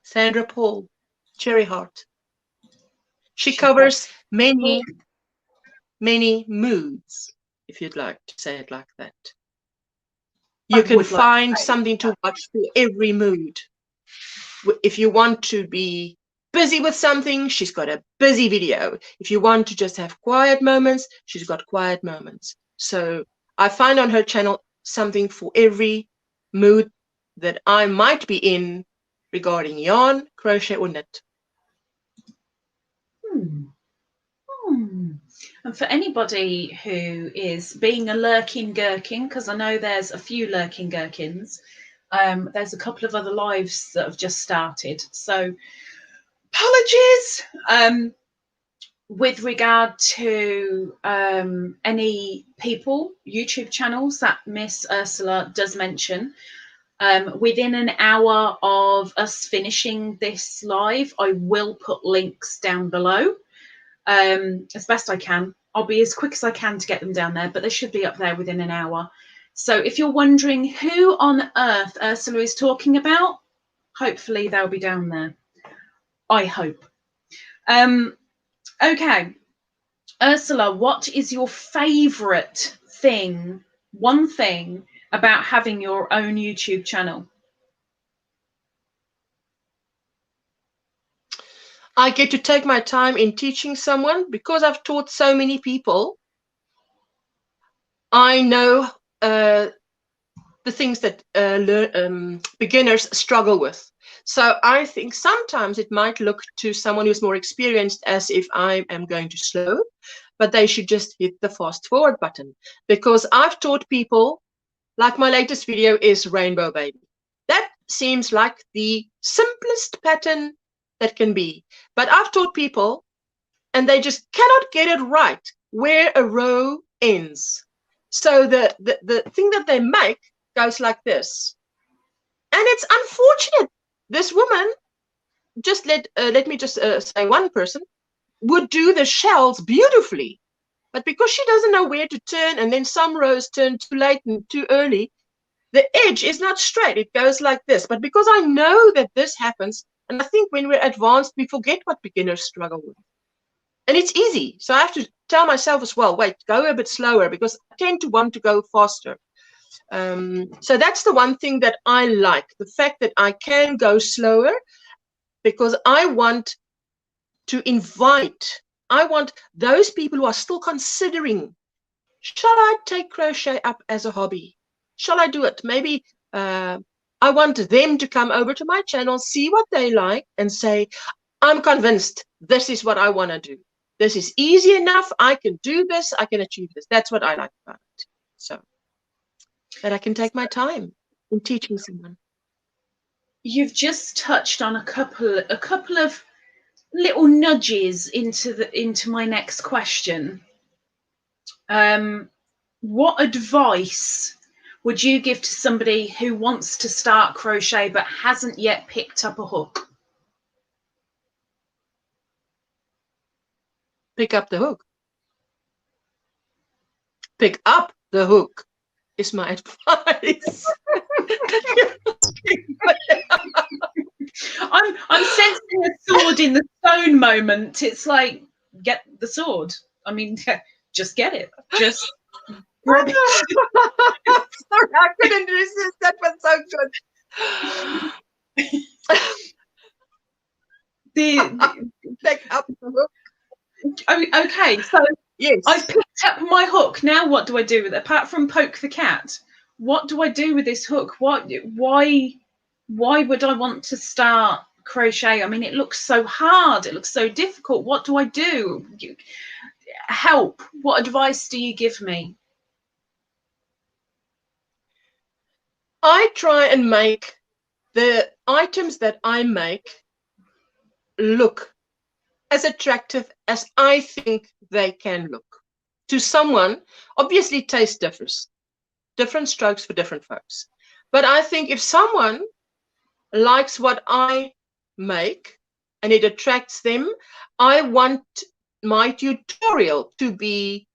Sandra Paul, Cherry Heart. She covers many moods, if you'd like to say it like that. You can find something to watch for every mood. If you want to be busy with something, she's got a busy video. If you want to just have quiet moments, she's got quiet moments. So I find on her channel something for every mood that I might be in regarding yarn, crochet, or knit. And for anybody who is being a lurking gherkin, because I know there's a few lurking gherkins, there's a couple of other lives that have just started. So apologies. With regard to any people, YouTube channels that Miss Ursula does mention, within an hour of us finishing this live, I will put links down below as best I can. I'll be as quick as I can to get them down there, but they should be up there within an hour. So if you're wondering who on earth Ursula is talking about, hopefully they'll be down there. I hope. Okay. Ursula, what is your favourite thing, one thing about having your own YouTube channel? I get to take my time in teaching someone. Because I've taught so many people, I know the things that beginners struggle with. So I think sometimes it might look to someone who's more experienced as if I am going too slow, but they should just hit the fast forward button. Because I've taught people, like my latest video is Rainbow Baby. That seems like the simplest pattern that can be. But I've taught people and they just cannot get it right where a row ends. So the thing that they make goes like this. And it's unfortunate. This woman, just let me just say one person, would do the shells beautifully. But because she doesn't know where to turn, and then some rows turn too late and too early, the edge is not straight. It goes like this. But because I know that this happens, and I think when we're advanced, we forget what beginners struggle with. And it's easy. So I have to tell myself as well, wait, go a bit slower, because I tend to want to go faster. So that's the one thing that I like, the fact that I can go slower, because I want to invite, I want those people who are still considering, shall I take crochet up as a hobby? Shall I do it? Maybe I want them to come over to my channel, see what they like, and say, I'm convinced this is what I want to do. This is easy enough. I can do this. I can achieve this. That's what I like about it. So that I can take my time in teaching someone. You've just touched on a couple of little nudges into my next question. What advice would you give to somebody who wants to start crochet but hasn't yet picked up a hook? Pick up the hook. Pick up the hook is my advice. I'm sensing a sword in the stone moment. It's like, get the sword. I mean, just get it. Just grab it. Sorry, I couldn't resist. That was so good. Pick up the hook. Okay, so yes, I've picked up my hook. Now what do I do with it? Apart from poke the cat, what do I do with this hook? Why would I want to start crochet? I mean, it looks so hard. It looks so difficult. What do I do? help? What advice do you give me? I try and make the items that I make look as attractive as I think they can look. To someone, obviously taste differs. Different strokes for different folks. But I think if someone likes what I make and it attracts them, I want my tutorial to be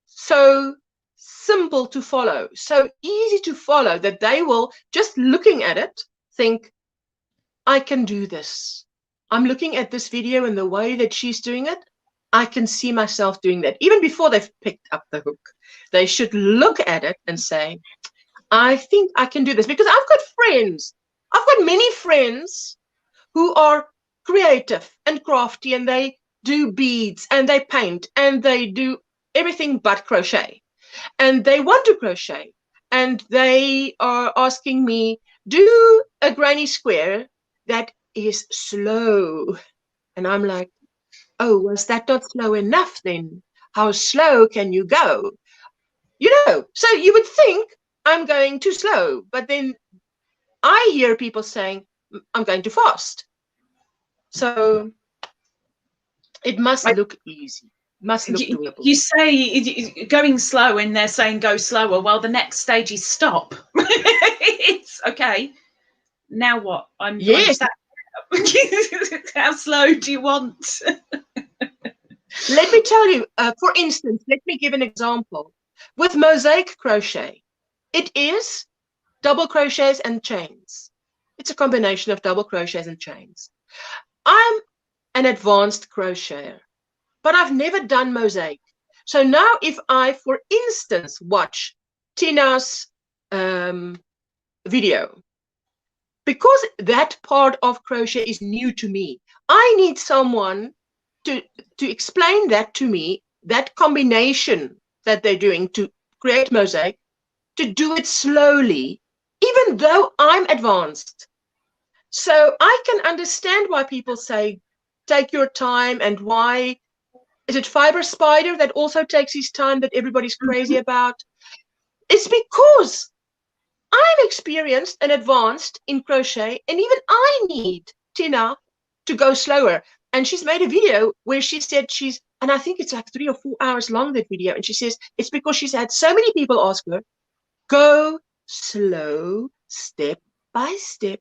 so simple to follow, so easy to follow, that they will, just looking at it, think, I can do this. I'm looking at this video and the way that she's doing it, I can see myself doing that. Even before they've picked up the hook, they should look at it and say, I think I can do this. Because I've got friends, I've got many friends who are creative and crafty, and they do beads and they paint and they do everything but crochet. And they want to crochet, and they are asking me, do a granny square that is slow. And I'm like, oh, was that not slow enough then? How slow can you go? You know, so you would think I'm going too slow, but then I hear people saying I'm going too fast. So it must look easy, must look doable. You say going slow and they're saying go slower. Well, the next stage is stop. It's okay. Now what? I'm sat. How slow do you want? Let me tell you, for instance, let me give an example. With mosaic crochet, it is double crochets and chains. It's a combination of double crochets and chains. I'm an advanced crocheter, but I've never done mosaic. So now if I, for instance, watch Tina's video, because that part of crochet is new to me, I need someone to explain that to me, that combination that they're doing to create mosaic, to do it slowly, even though I'm advanced. So I can understand why people say, take your time, and why is it Fiber Spider that also takes his time that everybody's crazy about? It's because I'm experienced and advanced in crochet, and even I need Tina to go slower. And she's made a video where she said and I think it's like 3 or 4 hours long, that video, and she says it's because she's had so many people ask her, go slow, step by step.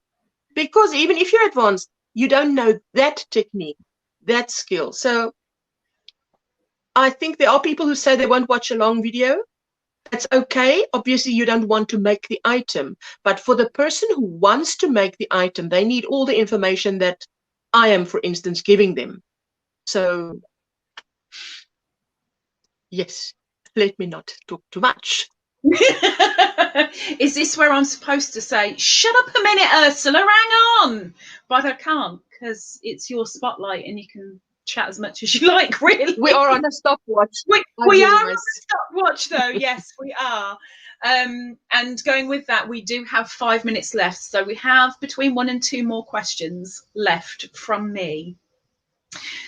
Because even if you're advanced, you don't know that technique, that skill. So I think there are people who say they won't watch a long video. That's okay. Obviously, you don't want to make the item. But for the person who wants to make the item, they need all the information that I am, for instance, giving them. So, yes, let me not talk too much. Is this where I'm supposed to say, shut up a minute, Ursula, hang on? But I can't, because it's your spotlight and you can chat as much as you like, really. We are on a stopwatch. We are on a stopwatch, though. Yes, we are. And going with that, we do have 5 minutes left. So we have between 1 and 2 more questions left from me.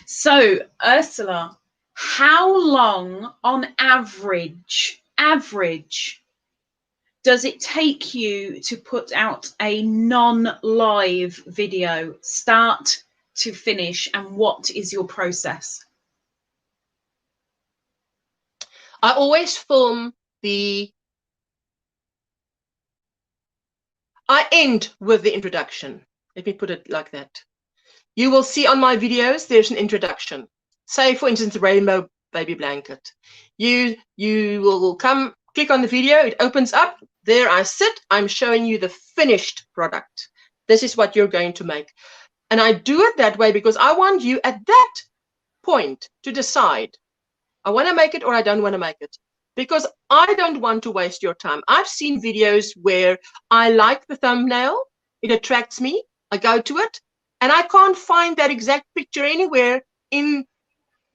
So, Ursula, how long on average does it take you to put out a non-live video, start to finish, and what is your process? I always film I end with the introduction. Let me put it like that. You will see on my videos, there's an introduction. Say, for instance, the rainbow baby blanket. You will come, click on the video, it opens up. There I sit, I'm showing you the finished product. This is what you're going to make. And I do it that way because I want you at that point to decide, I want to make it or I don't want to make it. Because I don't want to waste your time. I've seen videos where I like the thumbnail, it attracts me, I go to it, and I can't find that exact picture anywhere in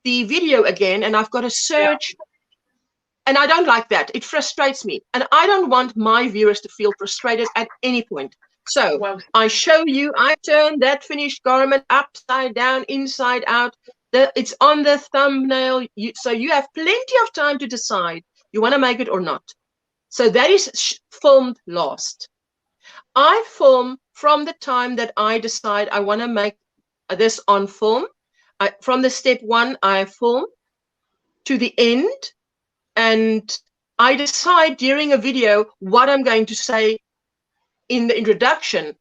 the video again, and I've got to search. Yeah. And I don't like that. It frustrates me. And I don't want my viewers to feel frustrated at any point. So I show you, I turn that finished garment upside down, inside out. It's on the thumbnail. So you have plenty of time to decide you want to make it or not. So that is filmed last. I film from the time that I decide I want to make this on film. From the step one, I film to the end, and I decide during a video what I'm going to say in the introduction,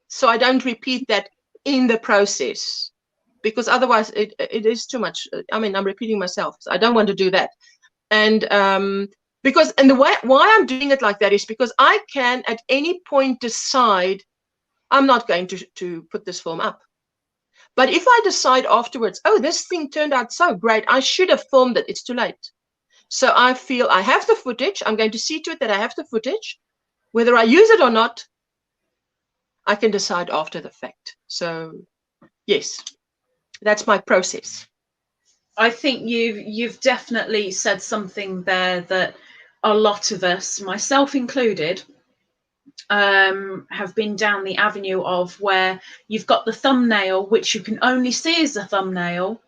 so I don't repeat that in the process, because otherwise it is too much. I mean, I'm repeating myself, so I don't want to do that. And why I'm doing it like that is because I can at any point decide I'm not going to put this film up. But if I decide afterwards, oh, this thing turned out so great, I should have filmed it, it's too late. So I feel I have the footage, I'm going to see to it that I have the footage. Whether I use it or not, I can decide after the fact. So yes, that's my process. I think you've definitely said something there that a lot of us, myself included, have been down the avenue of, where you've got the thumbnail, which you can only see as a thumbnail,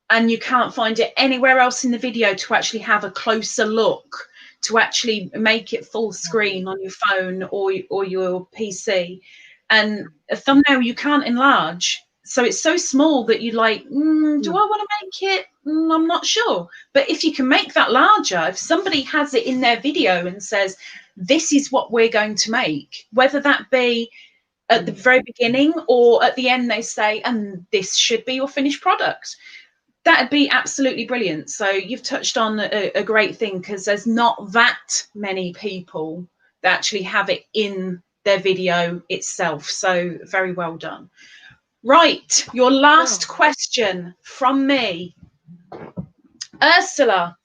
and you can't find it anywhere else in the video to actually have a closer look, to actually make it full screen on your phone or your PC. And a thumbnail you can't enlarge. So it's so small that you're like, do I want to make it? I'm not sure. But if you can make that larger, if somebody has it in their video and says, this is what we're going to make, whether that be at the very beginning or at the end, they say, and this should be your finished product, that'd be absolutely brilliant. So you've touched on a great thing, because there's not that many people that actually have it in their video itself. So very well done. Right, your last question from me. Ursula,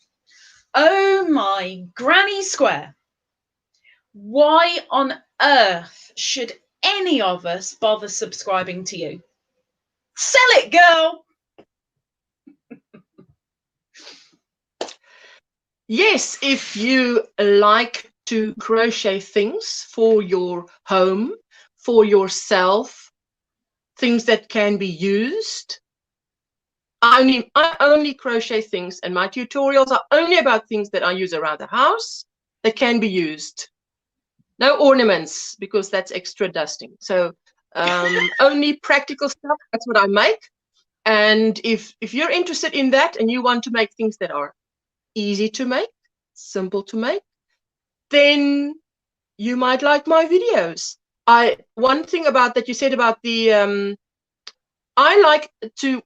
oh my granny square, why on earth should any of us bother subscribing to you? Sell it, girl. Yes, if you like to crochet things for your home, for yourself, things that can be used. I only crochet things, and my tutorials are only about things that I use around the house that can be used. No ornaments, because that's extra dusting. So only practical stuff. That's what I make. And if you're interested in that and you want to make things that are easy to make, simple to make, then you might like my videos. One thing about that you said about the I like to,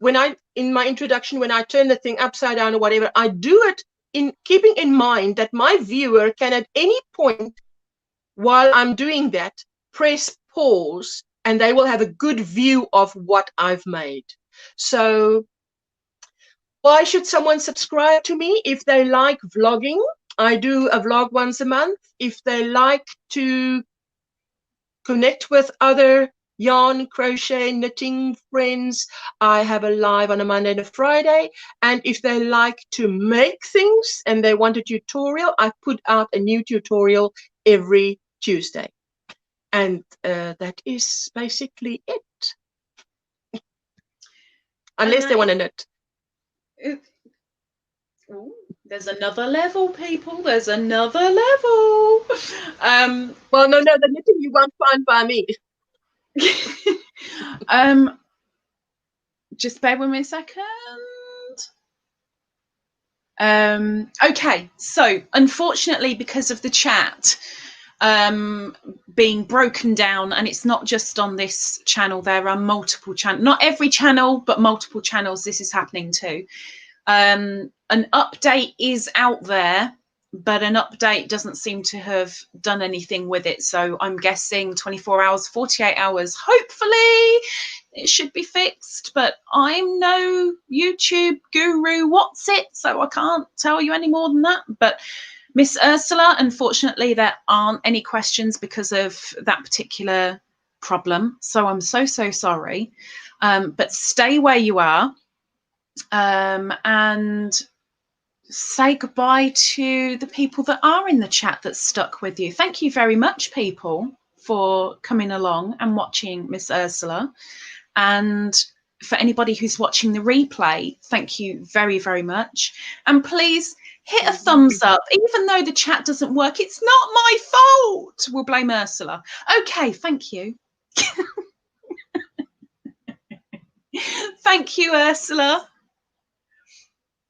in my introduction, when I turn the thing upside down or whatever, I do it in keeping in mind that my viewer can at any point while I'm doing that press pause, and they will have a good view of what I've made. So why should someone subscribe to me? If they like vlogging, I do a vlog once a month. If they like to connect with other yarn, crochet, knitting friends, I have a live on a Monday and a Friday. And if they like to make things and they want a tutorial, I put out a new tutorial every Tuesday. And that is basically it. Unless they want to knit. Ooh, there's another level, people. There's another level. Well, no, the knitting you won't find by me. Just bear with me a second. Okay, so unfortunately, because of the chat being broken down, and it's not just on this channel, there are multiple channels, not every channel, but multiple channels this is happening to. An update is out there, but an update doesn't seem to have done anything with it. So I'm guessing 24 hours, 48 hours, hopefully it should be fixed. But I'm no YouTube guru, what's it? So I can't tell you any more than that. But Miss Ursula, unfortunately, there aren't any questions because of that particular problem. So I'm so sorry. But stay where you are. And say goodbye to the people that are in the chat that stuck with you. Thank you very much, people, for coming along and watching Miss Ursula. And for anybody who's watching the replay, thank you very, very much. And please hit a thumbs up, even though the chat doesn't work. It's not my fault. We'll blame Ursula. Okay, thank you. Thank you, Ursula.